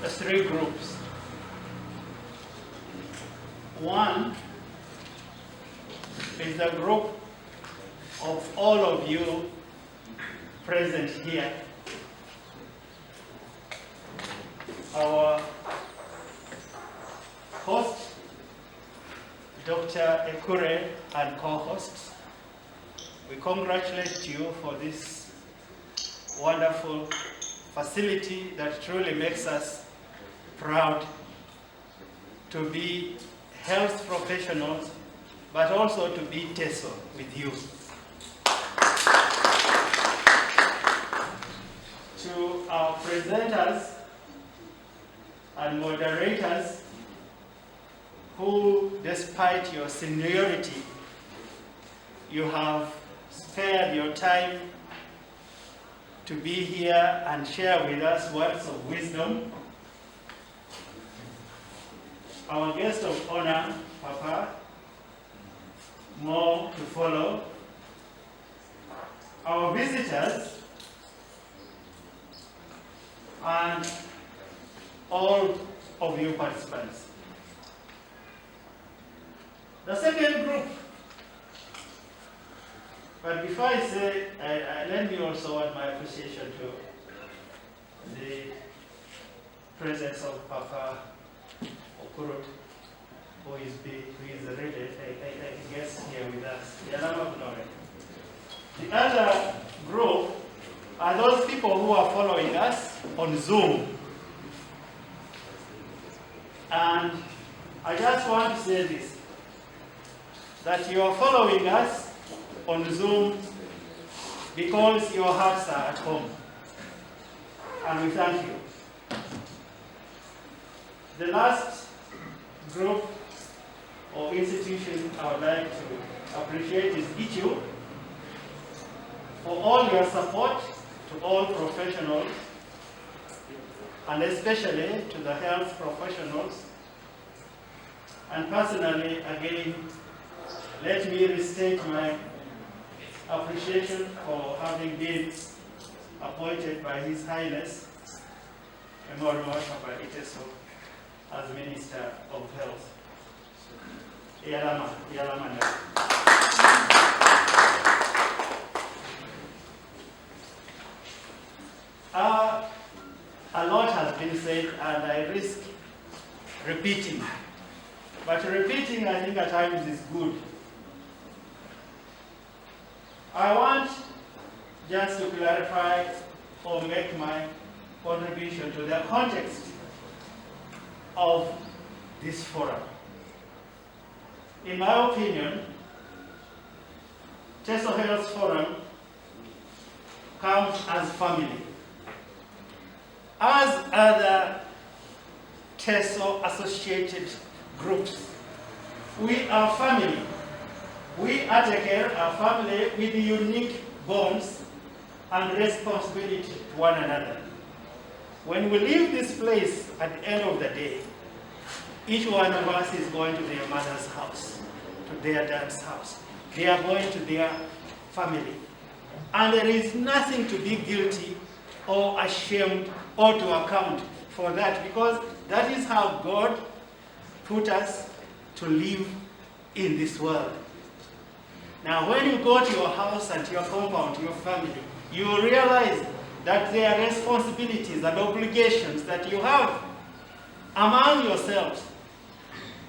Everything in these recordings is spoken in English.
three groups. One is the group of all of you present here. Our host, Dr. Ekure, and co-hosts, we congratulate you for this wonderful facility that truly makes us proud to be health professionals, but also to be Teso with you. To our presenters and moderators who, despite your seniority, you have spared your time to be here and share with us words of wisdom. Our guest of honor, Papa, more to follow. Our visitors, and all of you participants. The second group, but before I say, let me also add my appreciation to the presence of Papa Okurut, who is really a guest here with us. The other group are those people who are following us on Zoom. And I just want to say this, that you are following us on Zoom because your hearts are at home. And we thank you. The last group or institution I would like to appreciate is ICHU for all your support to all professionals, and especially to the health professionals. And personally, again, let me restate my appreciation for having been appointed by His Highness, O.Epuwatt as Minister of Health. A lot has been said, and I risk repeating. But repeating, I think, at times is good. I want just to clarify or make my contribution to the context of this forum. In my opinion, Teso Health Forum comes as family. As other Teso associated groups, we are family. We at Care are family with unique bonds and responsibility to one another. When we leave this place at the end of the day, each one of us is going to their mother's house, to their dad's house. They are going to their family. And there is nothing to be guilty or ashamed or to account for that, because that is how God put us to live in this world. Now, when you go to your house and your compound, your family, you will realize that there are responsibilities and obligations that you have among yourselves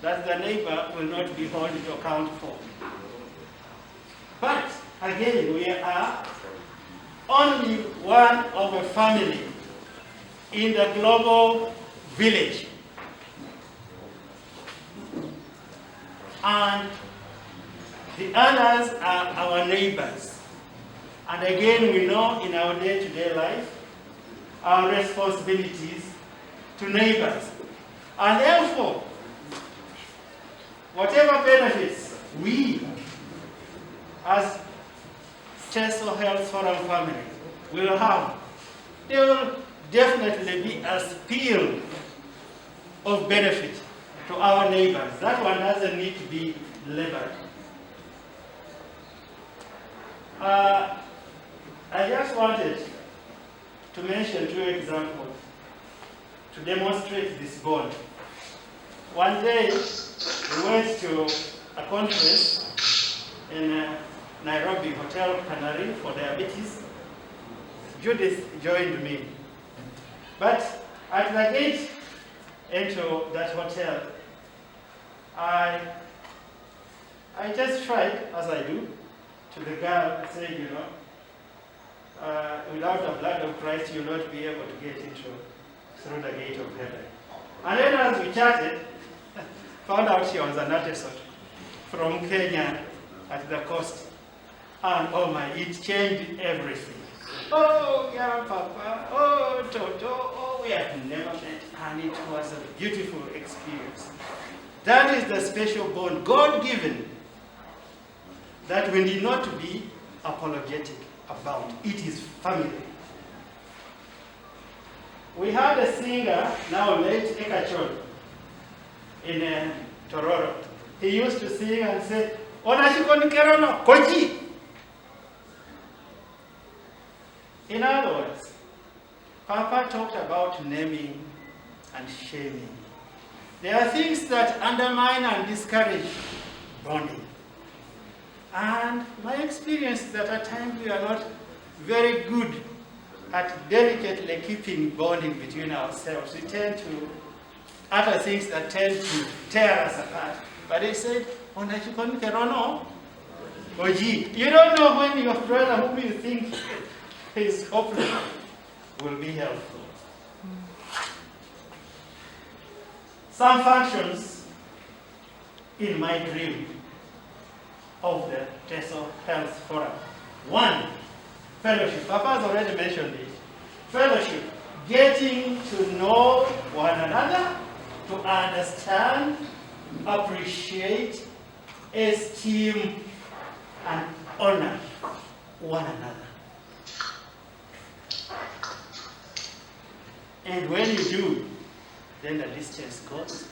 that the neighbor will not be held to account for. But again, we are only one of a family in the global village. And the others are our neighbors. And again, we know in our day-to-day life, our responsibilities to neighbors. And therefore, whatever benefits we, as Teso Health Forum family, will have, there will definitely be a spill of benefit to our neighbors. That one doesn't need to be labored. I just wanted to mention two examples to demonstrate this bond. One day, we went to a conference in Nairobi Hotel Canary for diabetes. Judith joined me. But at the gate into that hotel, I just tried, as I do, to the girl saying, you know, without the blood of Christ, you'll not be able to get through the gate of heaven. And then as we chatted, found out she was an artisan from Kenya at the coast. And oh my, it changed everything. Oh, yeah, Papa, oh, Toto, oh, we have never met. And it was a beautiful experience. That is the special bond, God-given, that we need not to be apologetic about. It is family. We had a singer, now late Ekachon, in Tororo. He used to sing and say, Onashikonikero Koji. In other words, Papa talked about naming and shaming. There are things that undermine and discourage bonding. And my experience is that at times we are not very good at delicately keeping bonding between ourselves. We tend to utter things that tend to tear us apart. But they said, Oji, you don't know when your brother whom you think is hopeless will be helpful. Some functions in my dream of the Teso Health Forum. One, fellowship. Papa has already mentioned it. Fellowship, getting to know one another, to understand, appreciate, esteem, and honor one another. And when you do, then the distance goes.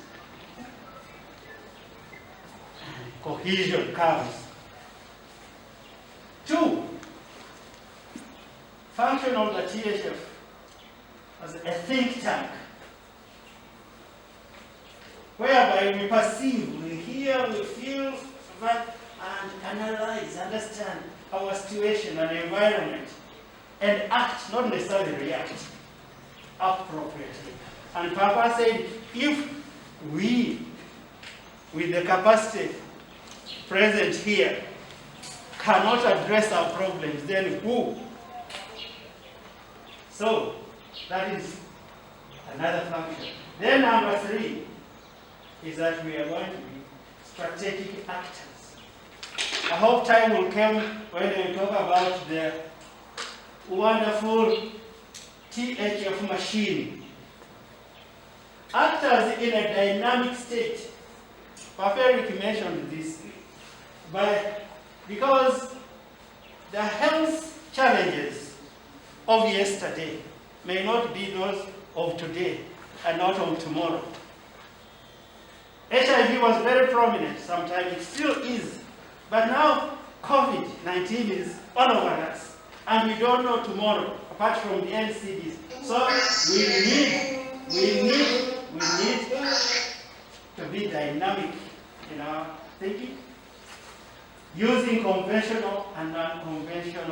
And cohesion comes. Two, function of the THF as a think tank, whereby we perceive, we hear, we feel, and analyze, understand our situation and environment, and act, not necessarily react, appropriately. And Papa said, if we, with the capacity present here, cannot address our problems, then who? So, that is another function. Then number three is that we are going to be strategic actors. I hope time will come when we talk about the wonderful THF machine. Actors in a dynamic state. Papa Eric mentioned this, but because the health challenges of yesterday may not be those of today and not of tomorrow. HIV was very prominent sometimes, it still is, but now COVID-19 is all over us, and we don't know tomorrow apart from the NCDs. So we need to be dynamic in our thinking, using conventional and non-conventional